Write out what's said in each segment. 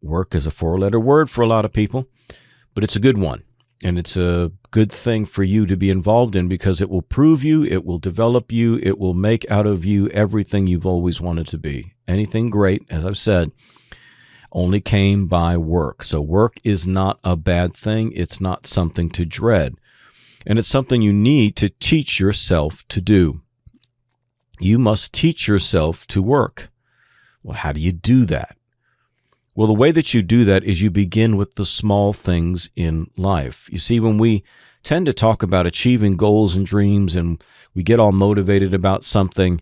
Work is a four-letter word for a lot of people, but it's a good one. And it's a good thing for you to be involved in because it will prove you, it will develop you, it will make out of you everything you've always wanted to be. Anything great, as I've said, only came by work. So work is not a bad thing. It's not something to dread. And it's something you need to teach yourself to do. You must teach yourself to work. Well, how do you do that? Well, the way that you do that is you begin with the small things in life. You see, when we tend to talk about achieving goals and dreams and we get all motivated about something,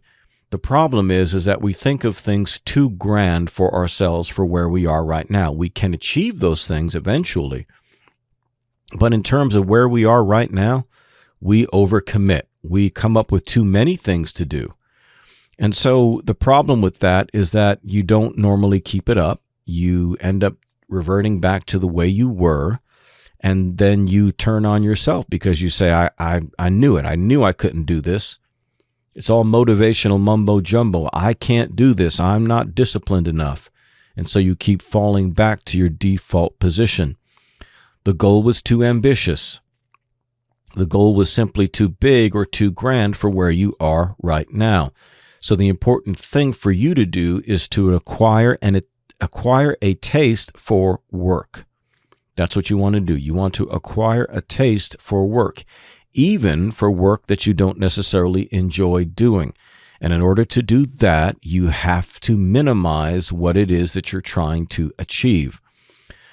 the problem is that we think of things too grand for ourselves for where we are right now. We can achieve those things eventually, but in terms of where we are right now, we overcommit. We come up with too many things to do. And so the problem with that is that you don't normally keep it up. You end up reverting back to the way you were, and then you turn on yourself because you say, I knew it. I knew I couldn't do this. It's all motivational mumbo jumbo. I can't do this. I'm not disciplined enough. And so you keep falling back to your default position. The goal was too ambitious. The goal was simply too big or too grand for where you are right now. So the important thing for you to do is to acquire a taste for work. That's what you want to do. You want to acquire a taste for work, even for work that you don't necessarily enjoy doing. And in order to do that, you have to minimize what it is that you're trying to achieve.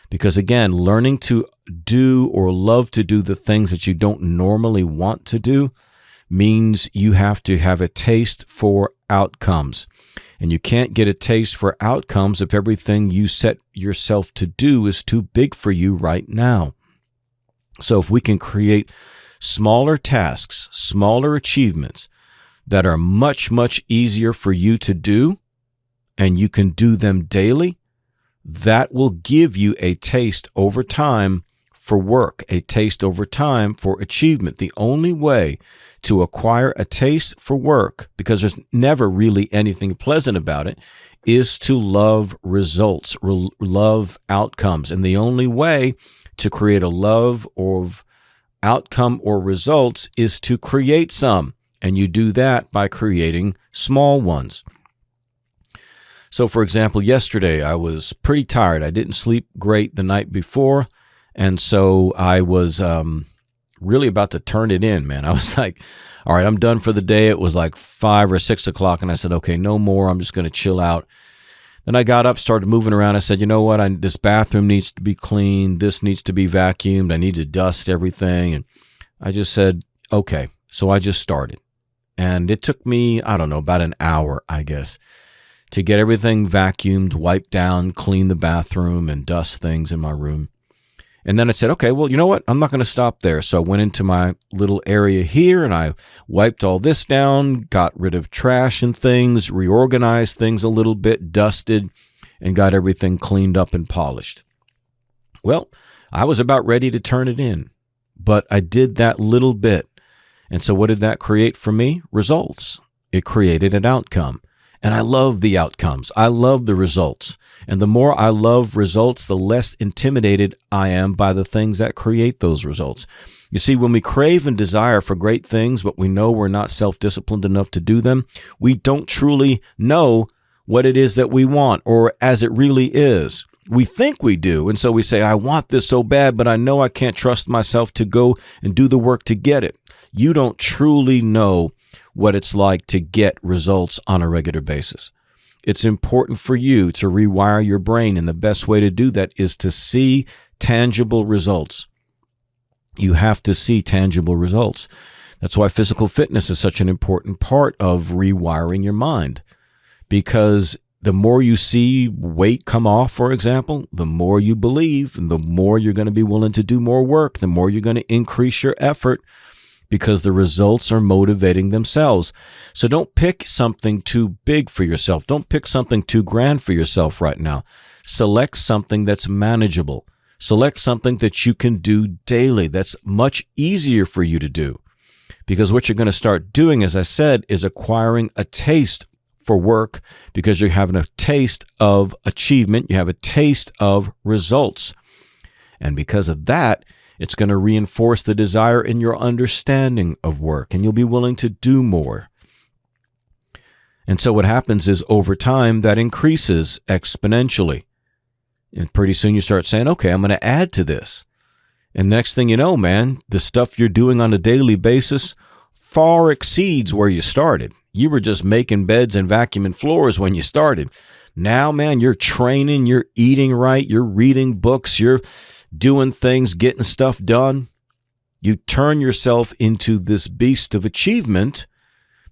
Because again, learning to do or love to do the things that you don't normally want to do means you have to have a taste for outcomes. And you can't get a taste for outcomes if everything you set yourself to do is too big for you right now. So if we can create smaller tasks, smaller achievements that are much, much easier for you to do, and you can do them daily, that will give you a taste over time for work, a taste over time for achievement. The only way to acquire a taste for work, because there's never really anything pleasant about it, is to love results, love outcomes. And the only way to create a love of outcome or results is to create some. And you do that by creating small ones. So, for example, yesterday I was pretty tired. I didn't sleep great the night before. And so I was really about to turn it in, man. I was like, all right, I'm done for the day. It was like 5 or 6 o'clock, and I said, okay, no more. I'm just going to chill out. Then I got up, started moving around. I said, you know what? This bathroom needs to be cleaned. This needs to be vacuumed. I need to dust everything. And I just said, okay. So I just started. And it took me, I don't know, about an hour, I guess, to get everything vacuumed, wiped down, clean the bathroom, and dust things in my room. And then I said, okay, well, you know what? I'm not going to stop there. So I went into my little area here and I wiped all this down, got rid of trash and things, reorganized things a little bit, dusted, and got everything cleaned up and polished. Well, I was about ready to turn it in, but I did that little bit. And so what did that create for me? Results. It created an outcome. And I love the outcomes. I love the results. And the more I love results, the less intimidated I am by the things that create those results. You see, when we crave and desire for great things, but we know we're not self-disciplined enough to do them, we don't truly know what it is that we want or as it really is. We think we do. And so we say, I want this so bad, but I know I can't trust myself to go and do the work to get it. You don't truly know what it's like to get results on a regular basis. It's important for you to rewire your brain, and the best way to do that is to see tangible results. You have to see tangible results. That's why physical fitness is such an important part of rewiring your mind, because the more you see weight come off, for example, the more you believe, and the more you're going to be willing to do more work, the more you're going to increase your effort, because the results are motivating themselves. So don't pick something too big for yourself. Don't pick something too grand for yourself right now. Select something that's manageable. Select something that you can do daily, that's much easier for you to do. Because what you're going to start doing, as I said, is acquiring a taste for work because you're having a taste of achievement. You have a taste of results. And because of that, it's going to reinforce the desire in your understanding of work, and you'll be willing to do more. And so what happens is over time, that increases exponentially. And pretty soon you start saying, okay, I'm going to add to this. And next thing you know, man, the stuff you're doing on a daily basis far exceeds where you started. You were just making beds and vacuuming floors when you started. Now, man, you're training, you're eating right, you're reading books, you're doing things, getting stuff done. You turn yourself into this beast of achievement,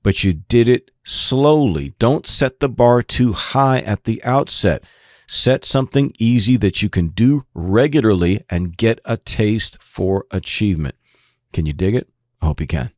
but you did it slowly. Don't set the bar too high at the outset. Set something easy that you can do regularly and get a taste for achievement. Can you dig it? I hope you can.